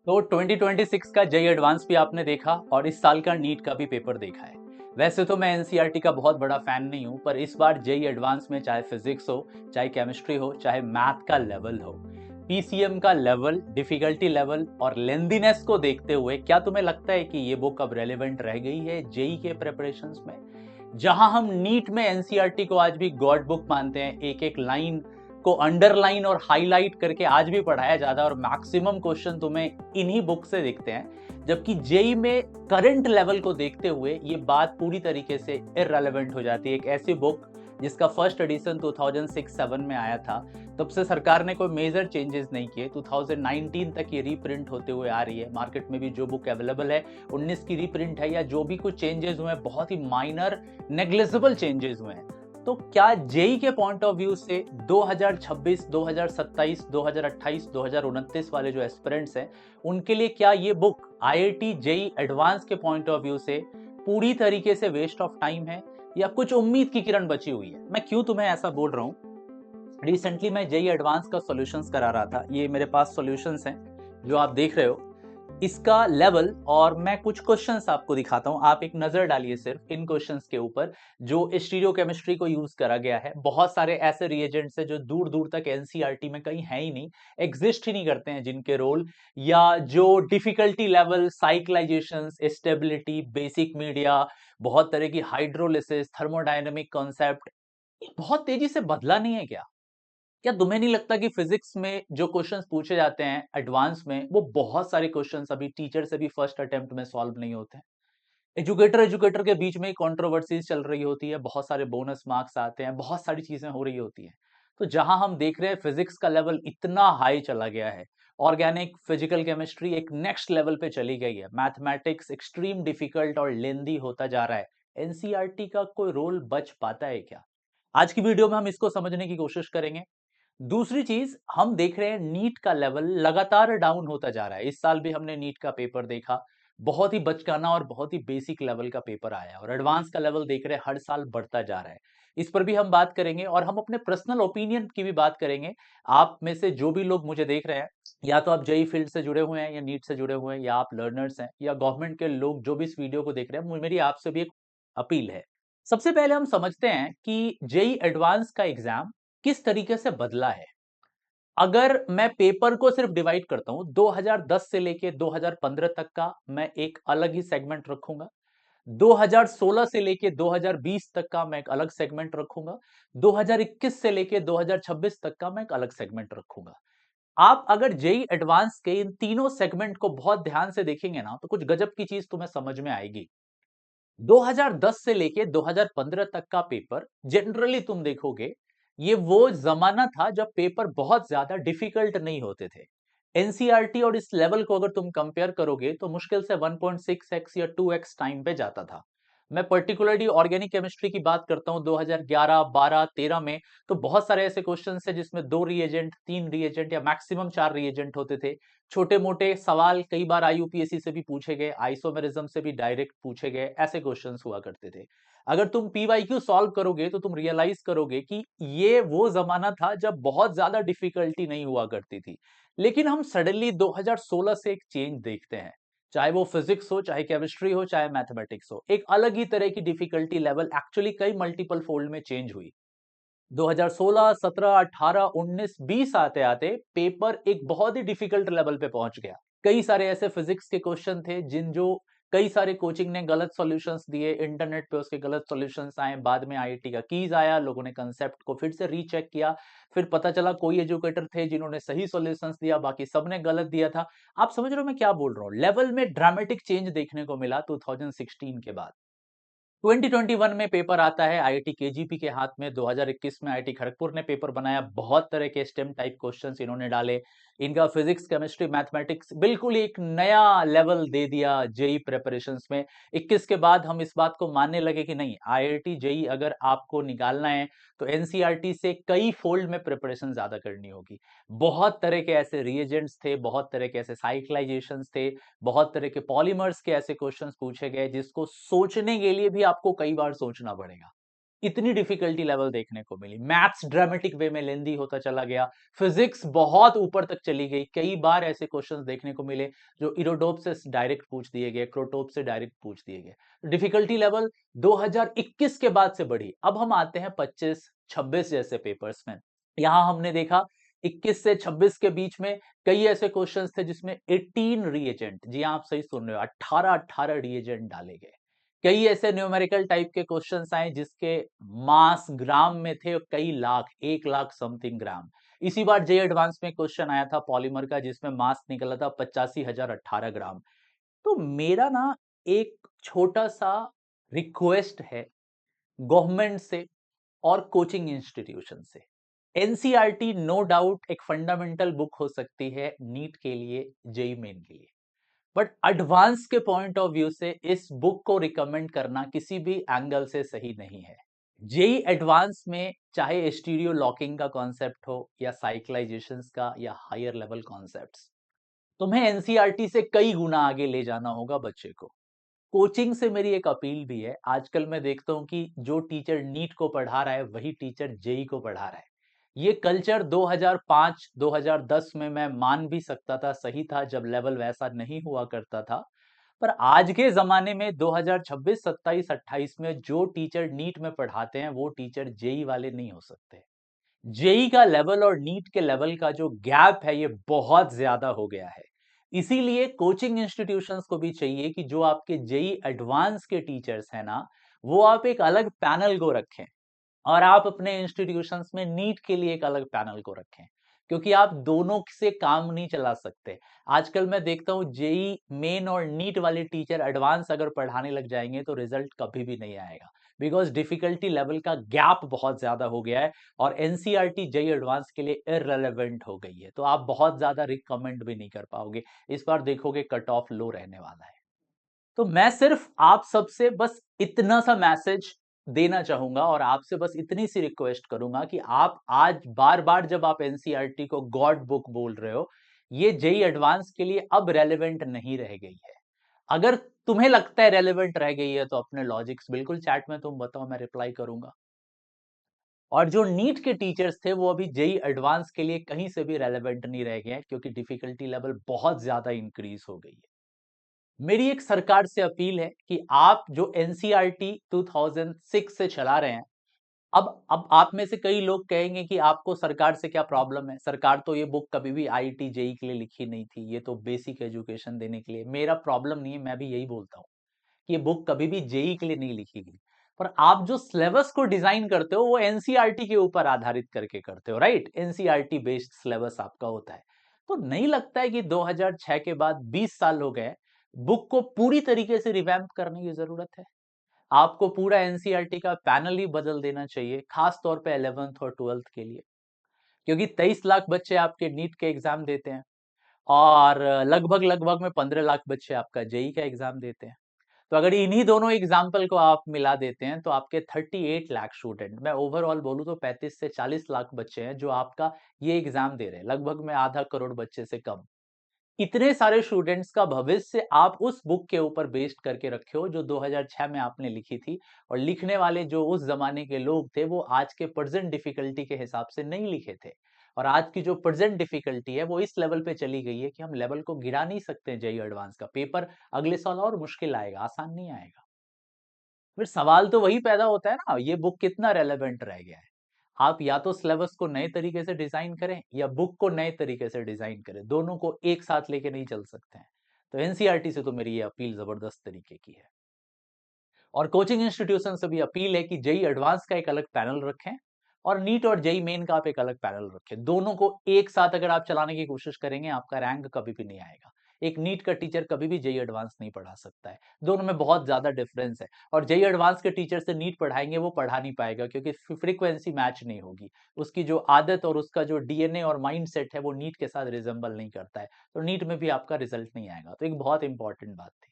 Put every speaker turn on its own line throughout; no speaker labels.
तो 2026 का JEE advance भी आपने देखा और इस साल का नीट का भी पेपर देखा है। वैसे तो मैं एनसीईआरटी का बहुत बड़ा फैन नहीं हूं, पर इस बार जेई एडवांस में चाहे फिजिक्स हो, चाहे केमिस्ट्री हो, चाहे मैथ का लेवल हो, पीसीएम का लेवल, डिफिकल्टी लेवल और लेंदीनेस को देखते हुए क्या तुम्हें लगता है कि ये बुक अब रेलेवेंट रह गई है जेई के प्रिपरेशंस में? जहां हम नीट में एनसीईआरटी को आज भी गॉड बुक मानते हैं, एक एक लाइन को अंडरलाइन और हाईलाइट करके आज भी पढ़ाया जाता है और मैक्सिमम क्वेश्चन तुम्हें इन्हीं बुक से दिखते हैं, जबकि जेई में करंट लेवल को देखते हुए ये बात पूरी तरीके से इररेलेवेंट हो जाती है। एक ऐसी बुक जिसका फर्स्ट एडिशन 2006-7 में आया था, तब से सरकार ने कोई मेजर चेंजेस नहीं किए। 2019 तक ये रीप्रिंट होते हुए आ रही है। मार्केट में भी जो बुक अवेलेबल है 19 की रीप्रिंट है, या जो भी कुछ चेंजेस हुए हैं बहुत ही माइनर नेग्लिजिबल चेंजेस हुए हैं। तो क्या जेई के पॉइंट ऑफ व्यू से 2026, 2027, 2028, 2029 वाले जो एस्पिरेंट्स हैं उनके लिए क्या ये बुक आईआईटी जेई एडवांस के पॉइंट ऑफ व्यू से पूरी तरीके से वेस्ट ऑफ टाइम है, या कुछ उम्मीद की किरण बची हुई है? मैं क्यों तुम्हें ऐसा बोल रहा हूं, रिसेंटली मैं जेई एडवांस का सॉल्यूशंस करा रहा था। ये मेरे पास सॉल्यूशंस हैं जो आप देख रहे हो, इसका लेवल, और मैं कुछ क्वेश्चंस आपको दिखाता हूं। आप एक नजर डालिए सिर्फ इन क्वेश्चंस के ऊपर जो स्टीरियो केमिस्ट्री को यूज करा गया है। बहुत सारे ऐसे रिएजेंट्स हैं जो दूर दूर तक एनसीईआरटी में कहीं है ही नहीं, एग्जिस्ट ही नहीं करते हैं, जिनके रोल या जो difficulty level, cyclisation, stability, basic media, बहुत तरह की हाइड्रोलिसिस, थर्मोडायनेमिक कॉन्सेप्ट बहुत तेजी से बदला नहीं है क्या? क्या तुम्हें नहीं लगता कि फिजिक्स में जो क्वेश्चंस पूछे जाते हैं एडवांस में, वो बहुत सारे क्वेश्चंस अभी टीचर से भी फर्स्ट अटेम्प्ट में सॉल्व नहीं होते हैं? एजुकेटर एजुकेटर के बीच में कंट्रोवर्सीज चल रही होती है, बहुत सारे बोनस मार्क्स आते हैं, बहुत सारी चीजें हो रही होती हैं। तो जहां हम देख रहे हैं फिजिक्स का लेवल इतना हाई चला गया है, ऑर्गेनिक फिजिकल केमिस्ट्री एक नेक्स्ट लेवल पे चली गई है, मैथमेटिक्स एक्सट्रीम डिफिकल्ट और लेंदी होता जा रहा है, एनसीईआरटी का कोई रोल बच पाता है क्या? आज की वीडियो में हम इसको समझने की कोशिश करेंगे। दूसरी चीज, हम देख रहे हैं नीट का लेवल लगातार डाउन होता जा रहा है। इस साल भी हमने नीट का पेपर देखा, बहुत ही बचकाना और बहुत ही बेसिक लेवल का पेपर आया है, और एडवांस का लेवल देख रहे हैं हर साल बढ़ता जा रहा है। इस पर भी हम बात करेंगे और हम अपने पर्सनल ओपिनियन की भी बात करेंगे। आप में से जो भी लोग मुझे देख रहे हैं, या तो आप जेई फील्ड से जुड़े हुए हैं, या नीट से जुड़े हुए हैं, या आप लर्नर्स हैं, या गवर्नमेंट के लोग जो भी इस वीडियो को देख रहे हैं, मेरी आपसे भी एक अपील है। सबसे पहले हम समझते हैं कि जेई एडवांस का एग्जाम किस तरीके से बदला है। अगर मैं पेपर को सिर्फ डिवाइड करता हूं, 2010 से लेके 2015 तक का मैं एक अलग ही सेगमेंट रखूंगा, 2016 से लेके 2020 तक का मैं एक अलग सेगमेंट रखूंगा, 2021 से लेके 2026 तक का मैं एक अलग सेगमेंट रखूंगा। आप अगर जेई एडवांस के इन तीनों सेगमेंट को बहुत ध्यान से देखेंगे ना, तो कुछ गजब की चीज तुम्हें समझ में आएगी। 2010 से लेके 2015 तक का पेपर जनरली तुम देखोगे, ये वो जमाना था जब पेपर बहुत ज्यादा डिफिकल्ट नहीं होते थे। एनसीईआरटी और इस लेवल को अगर तुम कंपेयर करोगे तो मुश्किल से 1.6x या 2x टाइम पे जाता था। मैं पर्टिकुलरली ऑर्गेनिक केमिस्ट्री की बात करता हूं, 2011, 12, 13 में तो बहुत सारे ऐसे क्वेश्चन है जिसमें 2 रिएजेंट, 3 रिएजेंट या मैक्सिमम 4 रिएजेंट होते थे। छोटे मोटे सवाल कई बार आईयूपीएससी से भी पूछे गए, आइसोमेरिज्म से भी डायरेक्ट पूछे गए, ऐसे क्वेश्चंस हुआ करते थे। अगर तुम पीवाईक्यू सॉल्व करोगे तो तुम रियलाइज करोगे कि ये वो जमाना था जब बहुत ज्यादा डिफिकल्टी नहीं हुआ करती थी। लेकिन हम सडनली 2016 से एक चेंज देखते हैं, चाहे वो फिजिक्स हो, चाहे केमिस्ट्री हो, चाहे मैथमेटिक्स हो, एक अलग ही तरह की डिफिकल्टी लेवल एक्चुअली कई मल्टीपल फोल्ड में चेंज हुई। 2016, 17, 18, 19, 20 आते आते पेपर एक बहुत ही डिफिकल्ट लेवल पे पहुंच गया। कई सारे ऐसे फिजिक्स के क्वेश्चन थे जिन जो कई सारे कोचिंग ने गलत सॉल्यूशंस दिए, इंटरनेट पे उसके गलत सॉल्यूशंस आए, बाद में आईआईटी का कीज आया, लोगों ने कंसेप्ट को फिर से रीचेक किया, फिर पता चला कोई एजुकेटर थे जिन्होंने सही सॉल्यूशंस दिया, बाकी सबने गलत दिया था। आप समझ रहे हो मैं क्या बोल रहा हूँ? लेवल में ड्रामेटिक चेंज देखने को मिला 2016 के बाद। 2021 में पेपर आता है आईआईटी केजीपी के हाथ में। 2021 में आईआईटी खड़गपुर ने पेपर बनाया, बहुत तरह के स्टेम टाइप क्वेश्चंस इन्होंने डाले। इनका फिजिक्स, केमिस्ट्री, मैथमेटिक्स बिल्कुल एक नया लेवल दे दिया जेई प्रिपरेशंस में। 21 के बाद हम इस बात को मानने लगे कि नहीं, आईआईटी जेई अगर आपको निकालना है तो एनसीईआरटी से कई फोल्ड में प्रिपरेशन ज्यादा करनी होगी। बहुत तरह के ऐसे रिएजेंट्स थे, बहुत तरह के ऐसे साइक्लाइजेशंस थे, बहुत तरह के पॉलीमर्स के ऐसे क्वेश्चंस पूछे गए जिसको सोचने के लिए भी आपको कई बार सोचना पड़ेगा। इतनी डिफिकल्टी लेवल देखने को मिली। मैथ्स ड्रामेटिक वे में लेंदी होता चला गया, फिजिक्स बहुत ऊपर तक चली गई। कई बार ऐसे क्वेश्चंस देखने को मिले जो इरोडोप से डायरेक्ट पूछ दिए गए, क्रोटोप से डायरेक्ट पूछ दिए गए। डिफिकल्टी लेवल 2021 के बाद से बढ़ी। अब हम आते हैं 25 26 जैसे पेपर्स में। यहां हमने देखा 21 से 26 के बीच में कई ऐसे क्वेश्चंस थे जिसमें 18 रिएजेंट, जी हाँ, आप सही सुन रहे हो, 18 रिएजेंट डाले गए। कई ऐसे न्यूमेरिकल टाइप के क्वेश्चंस आए जिसके मास ग्राम में थे, कई लाख, 1 लाख समथिंग ग्राम। इसी बार जे एडवांस में क्वेश्चन आया था पॉलीमर का जिसमें मास निकला था 85,000 18 ग्राम। तो मेरा ना एक छोटा सा रिक्वेस्ट है गवर्नमेंट से और कोचिंग इंस्टीट्यूशन से। एनसीईआरटी नो डाउट एक फंडामेंटल बुक हो सकती है नीट के लिए, जेई मेन के लिए, बट एडवांस के पॉइंट ऑफ व्यू से इस बुक को रिकमेंड करना किसी भी एंगल से सही नहीं है। जेई एडवांस में चाहे स्टीरियो लॉकिंग का कॉन्सेप्ट हो या साइक्लाइजेशंस का या हायर लेवल कॉन्सेप्ट्स, तुम्हें एनसीईआरटी से कई गुना आगे ले जाना होगा बच्चे को। कोचिंग से मेरी एक अपील भी है। आजकल मैं देखता हूं कि जो टीचर नीट को पढ़ा रहा है वही टीचर जेई को पढ़ा रहा है। ये कल्चर 2005 2010 में मैं मान भी सकता था, सही था, जब लेवल वैसा नहीं हुआ करता था। पर आज के जमाने में 2026 27 28 में जो टीचर नीट में पढ़ाते हैं वो टीचर जेई वाले नहीं हो सकते। जेई का लेवल और नीट के लेवल का जो गैप है ये बहुत ज्यादा हो गया है। इसीलिए कोचिंग इंस्टीट्यूशंस को भी चाहिए कि जो आपके जेई एडवांस के टीचर्स हैं ना, वो आप एक अलग पैनल को रखें और आप अपने इंस्टीट्यूशंस में नीट के लिए एक अलग पैनल को रखें, क्योंकि आप दोनों से काम नहीं चला सकते। आजकल मैं देखता हूं जेई मेन और नीट वाले टीचर एडवांस अगर पढ़ाने लग जाएंगे तो रिजल्ट कभी भी नहीं आएगा, बिकॉज डिफिकल्टी लेवल का गैप बहुत ज्यादा हो गया है और एनसीईआरटी जेई एडवांस के लिए इररेलेवेंट हो गई है। तो आप बहुत ज्यादा रिकमेंड भी नहीं कर पाओगे। इस बार देखोगे कट ऑफ लो रहने वाला है। तो मैं सिर्फ आप सबसे बस इतना सा मैसेज देना चाहूंगा और आपसे बस इतनी सी रिक्वेस्ट करूंगा कि आप आज बार बार जब आप एनसीईआरटी को गॉड बुक बोल रहे हो, ये जेई एडवांस के लिए अब रेलेवेंट नहीं रह गई है। अगर तुम्हें लगता है रेलेवेंट रह गई है तो अपने लॉजिक्स बिल्कुल चैट में तुम बताओ, मैं रिप्लाई करूंगा। और जो नीट के टीचर्स थे वो अभी जेई एडवांस के लिए कहीं से भी रेलेवेंट नहीं रह गए हैं, क्योंकि डिफिकल्टी लेवल बहुत ज्यादा इंक्रीज हो गई है। मेरी एक सरकार से अपील है कि आप जो एनसीईआरटी 2006 से चला रहे हैं, अब आप में से कई लोग कहेंगे कि आपको सरकार से क्या प्रॉब्लम है, सरकार तो ये बुक कभी भी आईआईटी जेई के लिए लिखी नहीं थी, ये तो बेसिक एजुकेशन देने के लिए। मेरा प्रॉब्लम नहीं है, मैं भी यही बोलता हूँ कि ये बुक कभी भी जेई के लिए नहीं लिखी गई। पर आप जो सिलेबस को डिजाइन करते हो वो एनसीईआरटी के ऊपर आधारित करके करते हो, राइट? एनसीईआरटी बेस्ड सिलेबस आपका होता है। तो नहीं लगता है कि 2006 के बाद 20 साल हो गए, बुक को पूरी तरीके से रिवैम्प करने की जरूरत है? आपको पूरा एनसीईआरटी का पैनल ही बदल देना चाहिए, खास तौर पे 11th और 12th के लिए, क्योंकि 23 लाख बच्चे आपके नीट के एग्जाम देते हैं और लगभग लगभग में 15 लाख बच्चे आपका जेई का एग्जाम देते हैं। तो अगर इन्हीं दोनों एग्जाम्पल को आप मिला देते हैं तो आपके 38 लाख स्टूडेंट, मैं ओवरऑल बोलूं तो 35 से 40 लाख बच्चे हैं जो आपका ये एग्जाम दे रहे हैं, लगभग में आधा करोड़ बच्चे से कम। इतने सारे स्टूडेंट्स का भविष्य आप उस बुक के ऊपर बेस्ड करके रखे हो जो 2006 में आपने लिखी थी, और लिखने वाले जो उस जमाने के लोग थे वो आज के प्रेजेंट डिफिकल्टी के हिसाब से नहीं लिखे थे। और आज की जो प्रेजेंट डिफिकल्टी है वो इस लेवल पे चली गई है कि हम लेवल को गिरा नहीं सकते। जेई एडवांस का पेपर अगले साल और मुश्किल आएगा, आसान नहीं आएगा। फिर सवाल तो वही पैदा होता है ना, ये बुक कितना रेलेवेंट रह गया है। आप या तो सिलेबस को नए तरीके से डिजाइन करें या बुक को नए तरीके से डिजाइन करें, दोनों को एक साथ लेके नहीं चल सकते हैं। तो एनसीईआरटी से तो मेरी ये अपील जबरदस्त तरीके की है। और कोचिंग इंस्टीट्यूशन से भी अपील है कि जेई एडवांस का एक अलग पैनल रखें और नीट और जेई मेन का आप एक अलग पैनल रखें। दोनों को एक साथ अगर आप चलाने की कोशिश करेंगे आपका रैंक कभी भी नहीं आएगा। एक नीट का टीचर कभी भी जेई एडवांस नहीं पढ़ा सकता है, दोनों में बहुत ज्यादा डिफरेंस है। और जेई एडवांस के टीचर से नीट पढ़ाएंगे वो पढ़ा नहीं पाएगा, क्योंकि फ्रीक्वेंसी मैच नहीं होगी। उसकी जो आदत और उसका जो डीएनए और माइंड सेट है वो नीट के साथ रिजेंबल नहीं करता है, तो नीट में भी आपका रिजल्ट नहीं आएगा। तो एक बहुत इंपॉर्टेंट बात थी।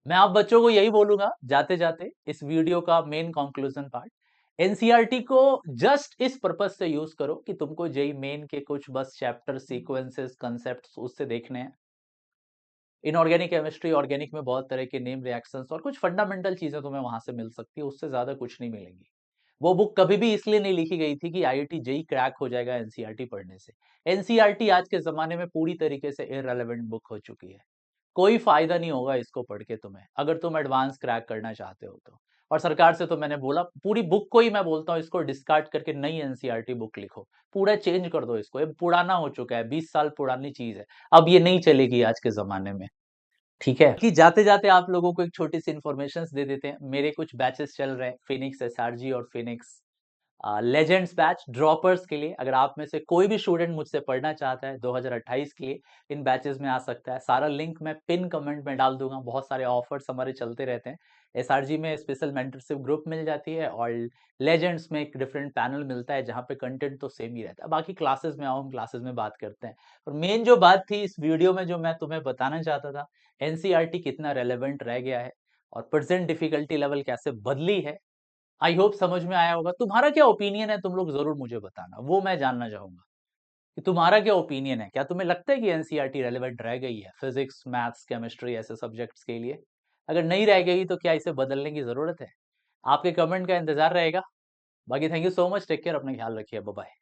मैं आप बच्चों को यही बोलूंगा जाते जाते, इस वीडियो का मेन कंक्लूजन पार्ट, एनसीईआरटी को जस्ट इस पर्पस से यूज करो कि तुमको जेई मेन के कुछ बस चैप्टर सीक्वेंसेस कंसेप्ट्स उससे देखने हैं। इनऑर्गेनिक केमिस्ट्री, ऑर्गेनिक में बहुत तरह के नेम रिएक्शंस और कुछ फंडामेंटल चीजें तुम्हें वहां से मिल सकती है, उससे ज्यादा कुछ नहीं मिलेंगी। वो बुक कभी भी इसलिए नहीं लिखी गई थी कि आईआईटी जेई क्रैक हो जाएगा एनसीईआरटी पढ़ने से। एनसीईआरटी आज के जमाने में पूरी तरीके से इररेलेवेंट बुक हो चुकी है। कोई फायदा नहीं होगा इसको पढ़ के तुम्हें, अगर तुम एडवांस क्रैक करना चाहते हो तो। और सरकार से तो मैंने बोला, पूरी बुक को ही मैं बोलता हूँ इसको डिस्कार्ड करके नई एनसीईआरटी बुक लिखो। पूरा चेंज कर दो इसको, ये पुराना हो चुका है, 20 साल पुरानी चीज है। अब ये नहीं चलेगी आज के जमाने में। ठीक है कि जाते जाते आप लोगों को एक छोटी सी इन्फॉर्मेशन दे देते हैं। मेरे कुछ बैचेस चल रहे हैं, फिनिक्स एसआरजी और फिनिक्स लेजेंड्स बैच ड्रॉपर्स के लिए। अगर आप में से कोई भी स्टूडेंट मुझसे पढ़ना चाहता है 2028 के लिए, इन बैचेस में आ सकता है। सारा लिंक मैं पिन कमेंट में डाल दूंगा। बहुत सारे ऑफर्स हमारे चलते रहते हैं। एसआरजी में स्पेशल मेंटरशिप ग्रुप मिल जाती है, और लेजेंड्स में एक डिफरेंट पैनल मिलता है जहाँ पे कंटेंट तो सेम ही रहता है। बाकी क्लासेस में आओ, हम क्लासेस में बात करते हैं। और मेन जो बात थी इस वीडियो में, जो मैं तुम्हें बताना चाहता था, एनसीईआरटी कितना रेलेवेंट रह गया है और प्रेजेंट डिफिकल्टी लेवल कैसे बदली है। आई होप समझ में आया होगा। तुम्हारा क्या ओपिनियन है, तुम लोग जरूर मुझे बताना, वो मैं जानना चाहूंगा कि तुम्हारा क्या ओपिनियन है। क्या तुम्हें लगता है कि एनसीईआरटी रेलेवेंट रह गई है फिजिक्स, मैथ्स, केमिस्ट्री ऐसे सब्जेक्ट्स के लिए? अगर नहीं रह गई तो क्या इसे बदलने की जरूरत है? आपके कमेंट का इंतजार रहेगा। बाकी thank you so much, take care, अपना ख्याल रखिए, बाय बाय।